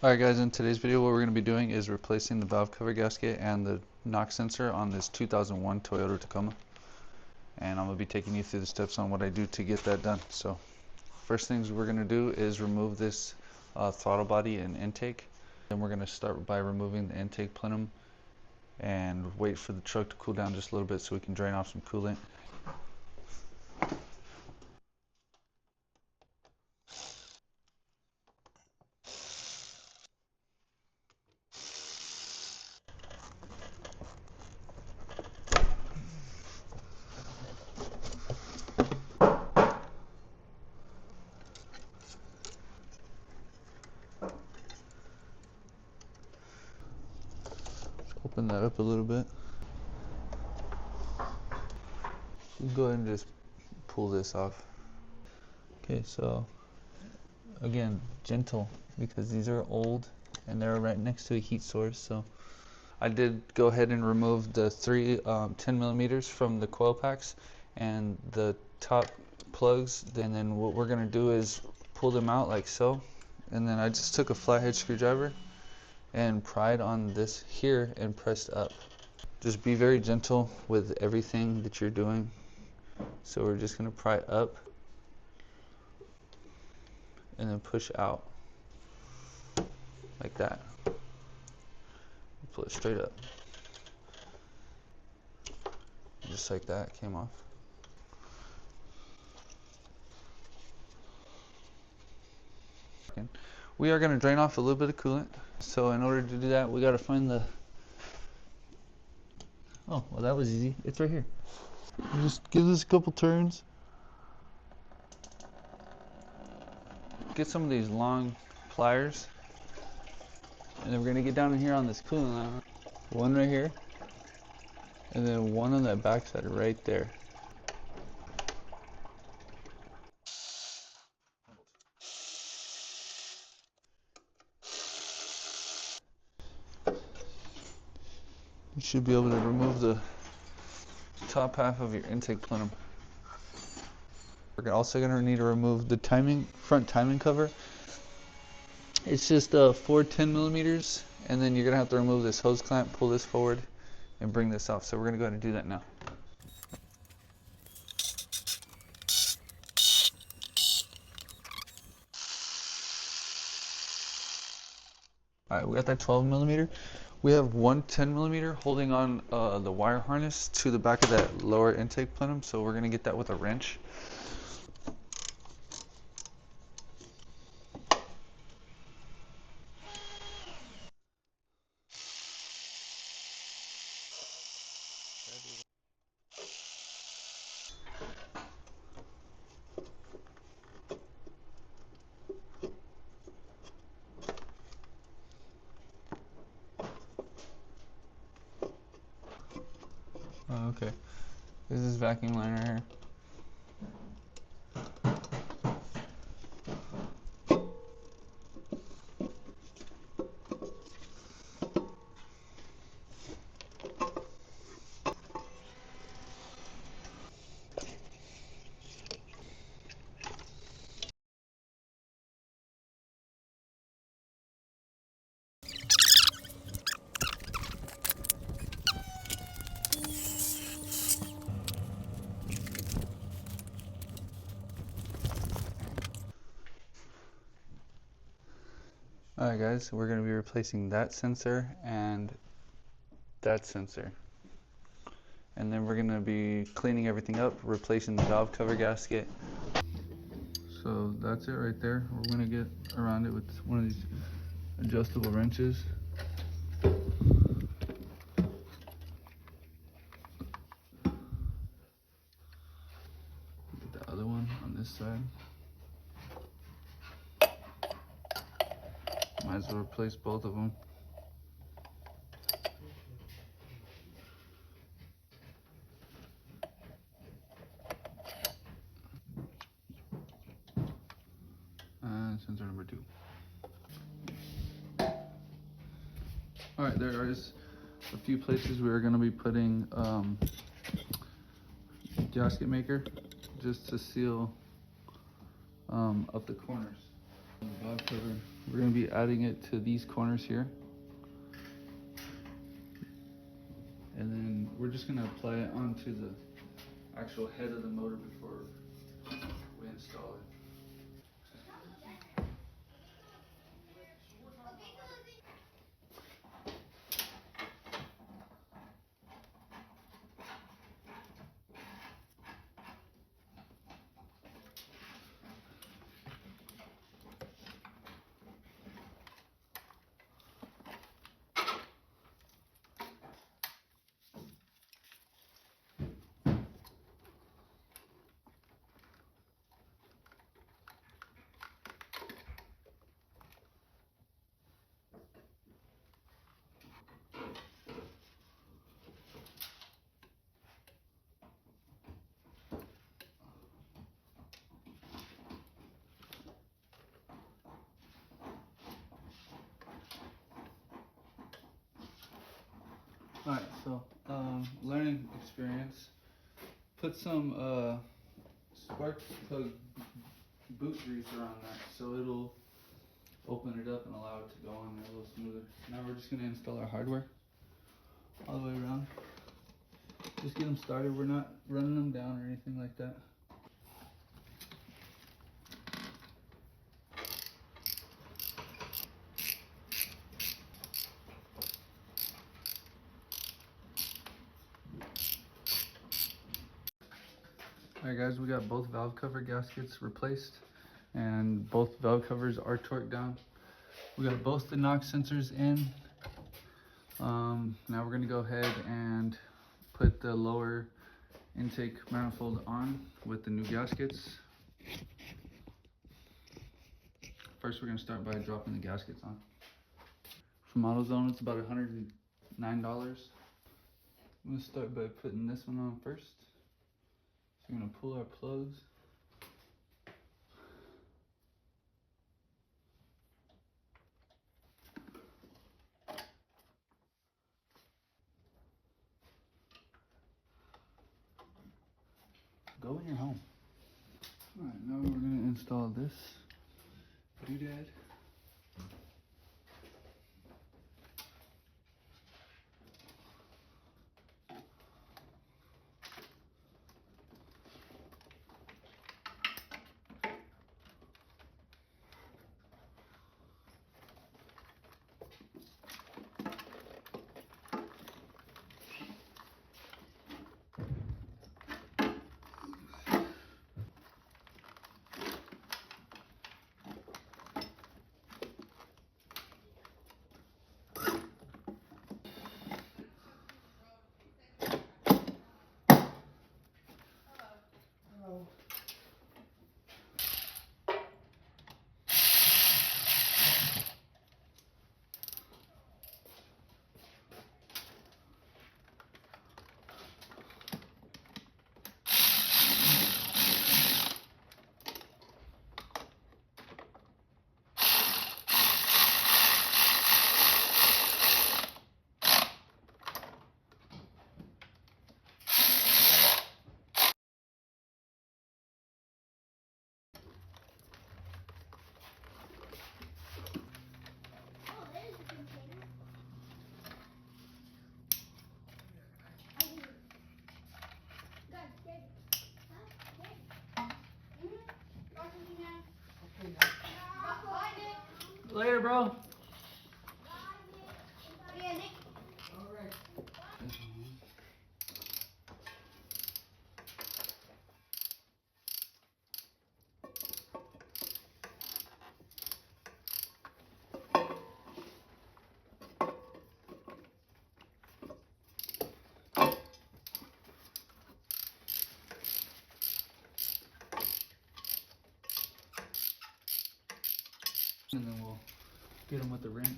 Alright guys, in today's video what we're going to be doing is replacing the valve cover gasket and the knock sensor on this 2001 Toyota Tacoma. And I'm going to be taking you through the steps on what I do to get that done. So first things we're going to do is remove this throttle body and intake. Then we're going to start by removing the intake plenum and wait for the truck to cool down just a little bit so we can drain off some coolant. Open that up a little bit. We'll go ahead and just pull this off. Okay, so again, gentle, because these are old and they're right next to a heat source. So I did go ahead and remove the three 10 millimeters from the coil packs and the top plugs. And then what we're gonna do is pull them out like so. And then I just took a flathead screwdriver and pried on this here and pressed up. Just be very gentle with everything that you're doing. So we're just going to pry up and then push out like that. Pull it straight up. Just like that, came off. We are going to drain off a little bit of coolant. So in order to do that, we got to find the... Oh, well that was easy. It's right here. Just give this a couple turns. Get some of these long pliers. And then we're going to get down in here on this coolant line. One right here. And then one on that back side right there. You should be able to remove the top half of your intake plenum. We're also going to need to remove the front timing cover. It's just 4 10 millimeters, and then you're going to have to remove this hose clamp, pull this forward, and bring this off. So we're going to go ahead and do that now. Alright, we got that 12 millimeter. We have one 10 millimeter holding on the wire harness to the back of that lower intake plenum, so we're going to get that with a wrench. Oh, okay. This is vacuum line right here. Alright guys, we're going to be replacing that sensor and that sensor. And then we're going to be cleaning everything up, replacing the valve cover gasket. So that's it right there. We're going to get around it with one of these adjustable wrenches. Get the other one on this side. Might as well replace both of them. And sensor number 2. Alright, there is a few places we are going to be putting gasket maker just to seal up the corners. The valve cover We're going to be adding it to these corners here. And then we're just going to apply it onto the actual head of the motor before we install it. Alright, so learning experience. Put some spark plug boot grease around that so it'll open it up and allow it to go on there a little smoother. Now we're just going to install our hardware all the way around. Just get them started. We're not running them down or anything like that. Alright guys, we got both valve cover gaskets replaced and both valve covers are torqued down. We got both the knock sensors in. Now we're going to go ahead and put the lower intake manifold on with the new gaskets. First we're going to start by dropping the gaskets on. From AutoZone it's about $109. I'm going to start by putting this one on first. So we're going to pull our plugs. Go when you're home. Alright, now we're going to install this doodad. Later, bro. And then we'll get them with the wrench.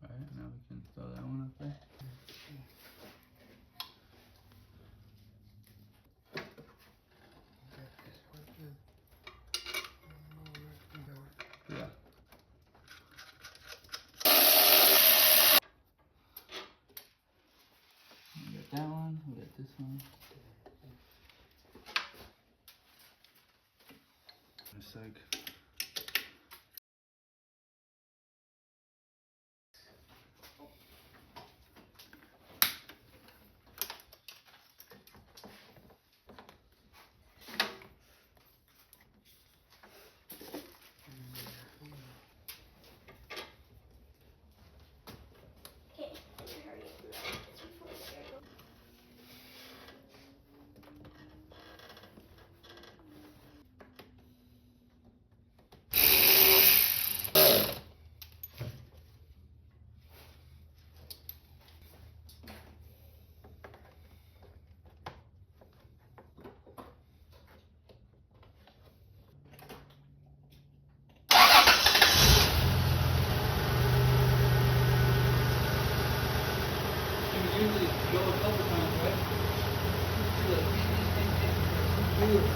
Alright, now we can throw that one up there. Yeah. that one. We got this one. A sec. Usually go a couple times, right?